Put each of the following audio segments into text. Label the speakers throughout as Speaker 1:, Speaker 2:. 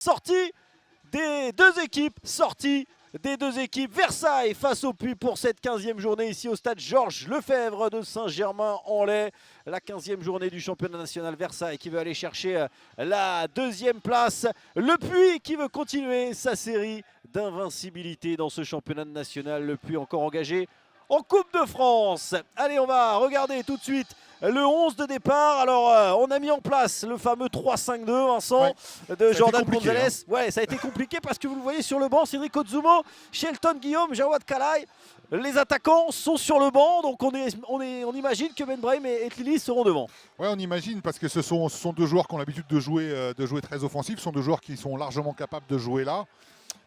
Speaker 1: Sortie des deux équipes, Versailles face au Puy pour cette 15e journée ici au stade Georges Lefebvre de Saint-Germain-en-Laye. La 15e journée du championnat national, Versailles qui veut aller chercher la 2e place. Le Puy qui veut continuer sa série d'invincibilité dans ce championnat national. Le Puy encore engagé en Coupe de France. Allez, on va regarder tout de suite le 11 de départ. Alors, on a mis en place le fameux 3-5-2, Vincent, de Jordan Gonzalez. Ouais, ça a été compliqué parce que vous le voyez sur le banc, Cédric Ozumo, Shelton Guillaume, Jawad Kalay. Les attaquants sont sur le banc, donc on imagine que Ben Brahim et Tlili seront devant.
Speaker 2: Ouais, on imagine parce que ce sont deux joueurs qui ont l'habitude de jouer très offensif. Ce sont deux joueurs qui sont largement capables de jouer là.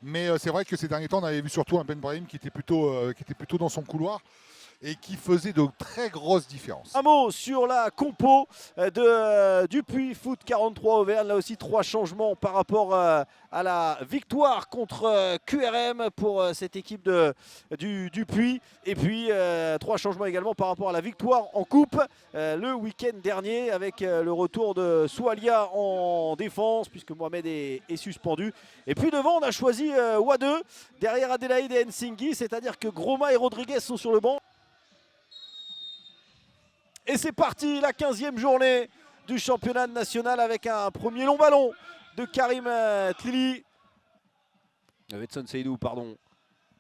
Speaker 2: Mais c'est vrai que ces derniers temps, on avait vu surtout un Ben Brahim qui était plutôt dans son couloir et qui faisait de très grosses différences.
Speaker 1: Un mot sur la compo du Puy Foot 43 Auvergne. Là aussi, 3 changements par rapport à la victoire contre QRM pour cette équipe du Puy. Et puis, 3 changements également par rapport à la victoire en coupe le week-end dernier avec le retour de Soualia en défense puisque Mohamed est suspendu. Et puis devant, on a choisi Wade derrière Adelaide et Nsinghi. C'est-à-dire que Groma et Rodriguez sont sur le banc. Et c'est parti, la 15e journée du championnat national avec un premier long ballon de Karim Tlili. Vetson Seydou, pardon,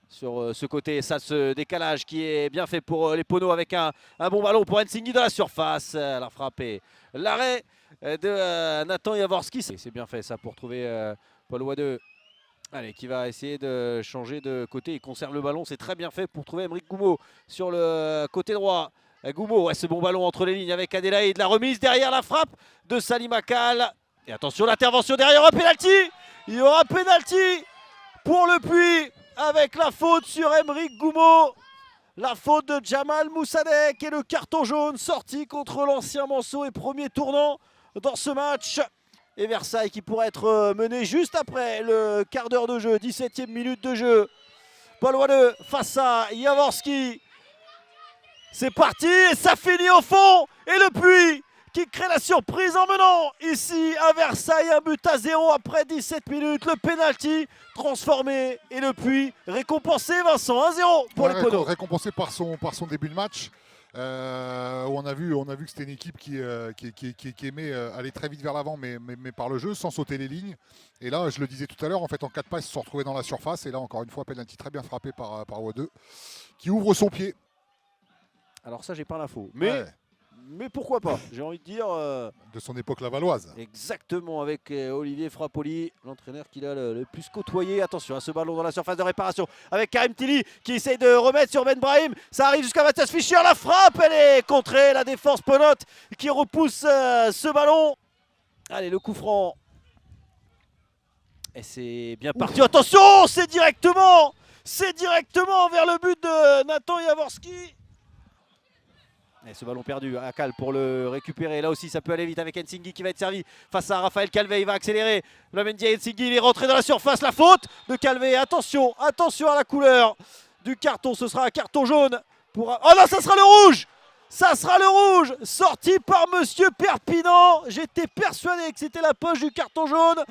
Speaker 1: sur ce côté. Ça, ce décalage qui est bien fait pour les Poneaux avec un bon ballon pour Nsinghi dans la surface. La frappe et l'arrêt de Nathan Jaworski. C'est bien fait ça pour trouver Paul Wade. Allez, qui va essayer de changer de côté. Il conserve le ballon, c'est très bien fait pour trouver Emeric Goumo sur le côté droit. Goumo, ouais, ce bon ballon entre les lignes avec Adelaide. La remise derrière la frappe de Salim Akal. Et attention, l'intervention derrière, il y aura pénalty. Il y aura pénalty pour le Puy avec la faute sur Emeric Goumo. La faute de Jamal Moussadek et le carton jaune sorti contre l'ancien Manceau et premier tournant dans ce match. Et Versailles qui pourrait être mené juste après le quart d'heure de jeu, 17e minute de jeu. Paul Wade face à Jaworski. C'est parti et ça finit au fond. Et le Puy qui crée la surprise en menant ici à Versailles 1-0 après 17 minutes. Le penalty transformé et le Puy récompensé, Vincent, 1-0 pour les Poneaux.
Speaker 2: Récompensé par son début de match. Où on a vu que c'était une équipe qui aimait aller très vite vers l'avant mais par le jeu sans sauter les lignes. Et là, je le disais tout à l'heure, en fait en 4 passes ils se sont retrouvés dans la surface. Et là encore une fois, penalty très bien frappé par Wade qui ouvre son pied.
Speaker 1: Alors ça, j'ai pas l'info. Mais pourquoi pas, j'ai envie de dire.
Speaker 2: De son époque lavalloise.
Speaker 1: Exactement, avec Olivier Frappoli, l'entraîneur qu'il a le plus côtoyé. Attention à ce ballon dans la surface de réparation avec Karim Tlili qui essaye de remettre sur Ben Brahim. Ça arrive jusqu'à Mathias Fischer. La frappe, elle est contrée. La défense Ponote qui repousse ce ballon. Allez, le coup franc. Et c'est bien parti. Attention, c'est directement vers le but de Nathan Jaworski. Et ce ballon perdu, Akal pour le récupérer. Là aussi, ça peut aller vite avec Nsinghi qui va être servi face à Raphaël Calvé. Il va accélérer. Lamendia Nsinghi, il est rentré dans la surface. La faute de Calvé. Attention à la couleur du carton. Ce sera un carton jaune. Oh non, ça sera le rouge. Ça sera le rouge. Sorti par Monsieur Perpignan. J'étais persuadé que c'était la poche du carton jaune.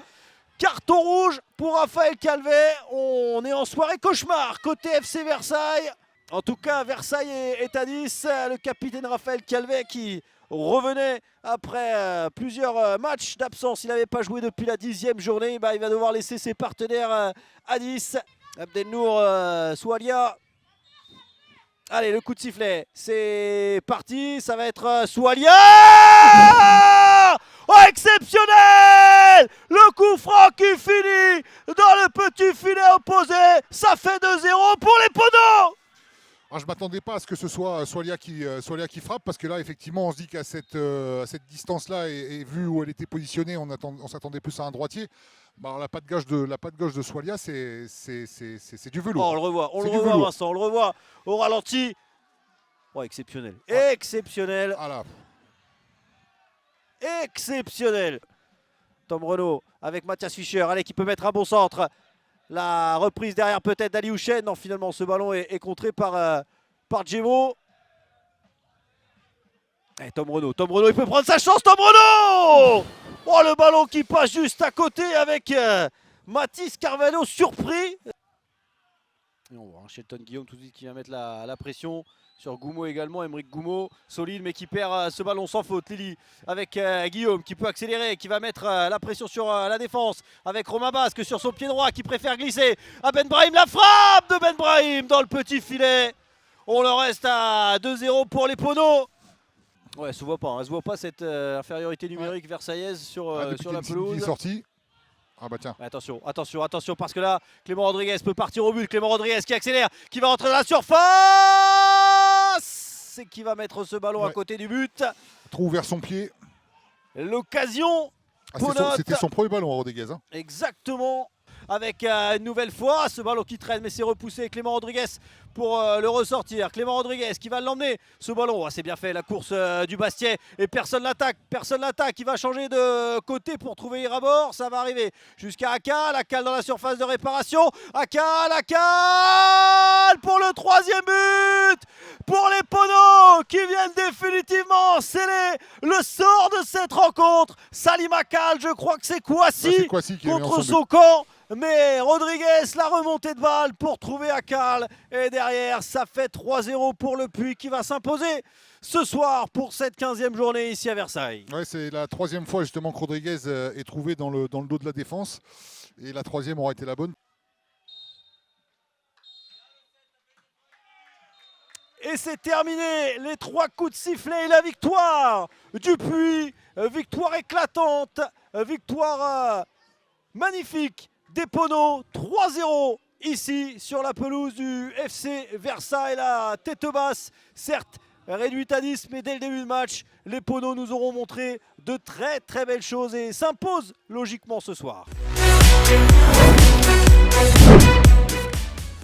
Speaker 1: Carton rouge pour Raphaël Calvé. On est en soirée cauchemar côté FC Versailles. En tout cas, Versailles est à 10. Le capitaine Raphaël Calvé qui revenait après plusieurs matchs d'absence. Il n'avait pas joué depuis la 10e journée. Il va devoir laisser ses partenaires à 10. Abdelnour Soualia. Allez, le coup de sifflet. C'est parti. Ça va être Soualia. Oh, exceptionnel! Le coup franc qui finit dans le petit filet opposé. Ça fait 2-0 pour les Poneaux.
Speaker 2: Alors, je ne m'attendais pas à ce que ce soit Soualia qui frappe parce que là effectivement on se dit qu'à cette distance-là et vu où elle était positionnée, on s'attendait plus à un droitier. Alors, la patte gauche de Soualia, c'est du velours.
Speaker 1: Oh, on le revoit Vincent, on le revoit au ralenti. Oh, exceptionnel. Exceptionnel.
Speaker 2: Voilà.
Speaker 1: Exceptionnel. Tom Renaud avec Mathias Fischer. Allez, qui peut mettre un bon centre. La reprise derrière peut-être d'Ali Houchen. Non, finalement, ce ballon est contré par Djemo. Et Tom Renaud, il peut prendre sa chance, Tom Renaud. Oh, le ballon qui passe juste à côté avec Mathis Carvalho surpris. Et on voit Shelton Guillaume tout de suite qui va mettre la pression sur Goumo également. Aymeric Goumo, solide mais qui perd ce ballon sans faute. Lili avec Guillaume qui peut accélérer, qui va mettre la pression sur la défense avec Romain Basque sur son pied droit qui préfère glisser à Ben Brahim. La frappe de Ben Brahim dans le petit filet. On le reste à 2-0 pour les Poneaux. Ouais, elle se voit pas, hein. Elle se voit pas cette infériorité numérique versaillaise sur la pelouse.
Speaker 2: Il est sorti. Ah bah tiens.
Speaker 1: Attention, attention, attention, parce que là, Clément Rodriguez peut partir au but. Clément Rodriguez qui accélère, qui va rentrer dans la surface et qui va mettre ce ballon à côté du but.
Speaker 2: Trop ouvert son pied.
Speaker 1: L'occasion.
Speaker 2: C'était son premier ballon à Rodriguez. Hein.
Speaker 1: Exactement. Avec une nouvelle fois ce ballon qui traîne mais c'est repoussé. Clément Rodriguez pour le ressortir. Clément Rodriguez qui va l'emmener. Ce ballon, c'est bien fait la course du Bastiais et personne l'attaque. Personne l'attaque. Il va changer de côté pour trouver Irabor. Ça va arriver jusqu'à Akal. Akal dans la surface de réparation. Akal pour le 3e but pour les Poneaux qui viennent définitivement sceller le sort de cette rencontre. Salim Akal, je crois que c'est Kouassi contre son camp. Mais Rodriguez, la remontée de balle pour trouver Akal. Et derrière, ça fait 3-0 pour le Puy qui va s'imposer ce soir pour cette 15e journée ici à Versailles.
Speaker 2: Ouais, c'est la 3e fois justement que Rodriguez est trouvé dans le dos de la défense. Et la 3e aura été la bonne.
Speaker 1: Et c'est terminé, les 3 coups de sifflet et la victoire du Puy. Victoire éclatante, victoire magnifique des Poneaux, 3-0 ici sur la pelouse du FC Versailles. La tête basse, certes réduite à 10, mais dès le début de match, les Poneaux nous auront montré de très très belles choses et s'imposent logiquement ce soir.